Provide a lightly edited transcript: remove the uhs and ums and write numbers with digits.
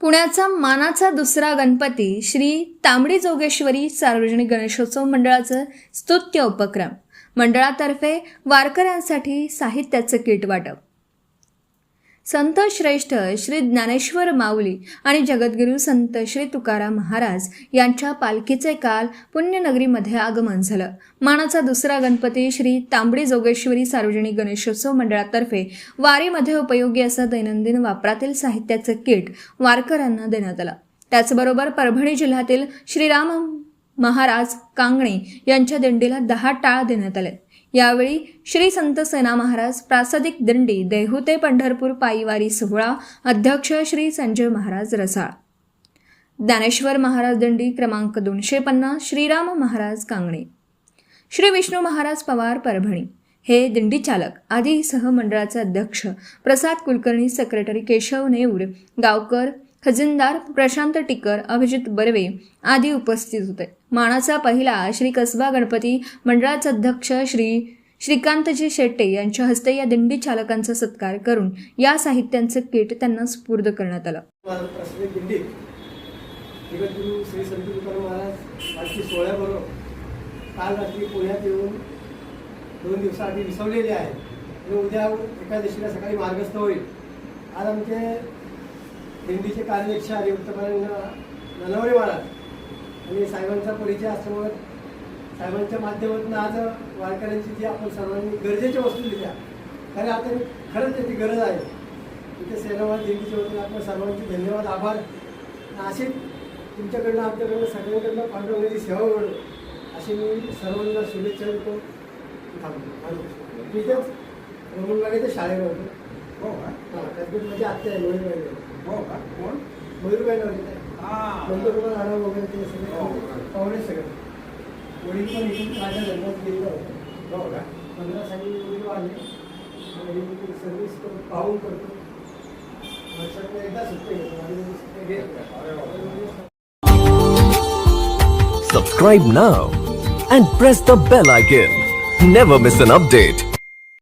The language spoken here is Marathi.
पुण्याचा मानाचा दुसरा गणपती श्री तांबडी जोगेश्वरी सार्वजनिक गणेशोत्सव मंडळाचं स्तुत्य उपक्रम. मंडळातर्फे वारकऱ्यांसाठी साहित्याचं किट वाटप. संत श्रेष्ठ श्री ज्ञानेश्वर माऊली आणि जगद्गुरू संत श्री तुकाराम महाराज यांच्या पालखीचे काल पुण्यनगरीमध्ये आगमन झालं. मानाचा दुसरा गणपती श्री तांबडी जोगेश्वरी सार्वजनिक गणेशोत्सव मंडळातर्फे वारीमध्ये उपयोगी असं दैनंदिन वापरातील साहित्याचं किट वारकऱ्यांना देण्यात आलं. त्याचबरोबर परभणी जिल्ह्यातील श्रीराम महाराज कांगणे यांच्या दिंडीला 10 टाळ देण्यात आले. यावेळी श्री संत सेना महाराज प्रासादिक दिंडी देहू ते पंढरपूर पायीवारी सोहळा अध्यक्ष श्री संजय महाराज रसाळ, ज्ञानेश्वर महाराज दिंडी क्रमांक 250 श्रीराम महाराज कांगणे, श्री विष्णू महाराज पवार परभणी हे दिंडी चालक आदी सह मंडळाचे अध्यक्ष प्रसाद कुलकर्णी, सेक्रेटरी केशव नेऊर, गावकर, खजिनदार प्रशांत टिकर, अभिजित बर्वे आदी उपस्थित होते. मानाचा पहिला श्री कसबा गणपती मंडळाचे अध्यक्ष श्री श्रीकांतजी शेट्टे यांच्या हस्ते या दिंडी चालकांचा सत्कार करून या साहित्यांचे किट त्यांना सुपूर्द करण्यात आलं. श्री संत तुकाराम महाराज पालखी सोहळ्याबरोबर काल रात्री पुण्यात येऊन 2 दिवसाआधी विसवलेले आहे आणि उद्या एकादशीला सकाळी मार्गस्थ होईल. आज आमचे दिंडीचे कार्याध्यक्ष हरिभक्तपरायण नलवडे महाराज आणि साहेबांचा परिचय असल्यामुळे साहेबांच्या माध्यमातून आज वारकऱ्यांची जी आपण सर्वांनी गरजेच्या वस्तू दिल्या, कारण आता खरंच त्याची गरज आहे. तिथे सेनावाद दिंडीच्या वतीने आपण सर्वांचे धन्यवाद, आभार. असे तुमच्याकडनं आमच्याकडनं सगळ्यांकडनं पांडुरंगाची सेवा मिळो अशी मी सर्वांना शुभेच्छा देतो. तिथेच रमणबागेच्या शाळेवर होतो. हो का? त्यात माझी आत्या आहे मयूरबाई. हो का? कोण? मयूरबाई नव्हते. नंतर तुम्हाला आढावा वगैरे ते सगळे पाहुणे सगळे वडील पण इथून माझ्या जन्मात गेलेलं होतं. हो का? 15 साली वडील वाढले सर्व्हिस पाहून करतो. वर्षातून एकदा सुट्टे घेतो. Subscribe now and press the bell icon. Never miss an update.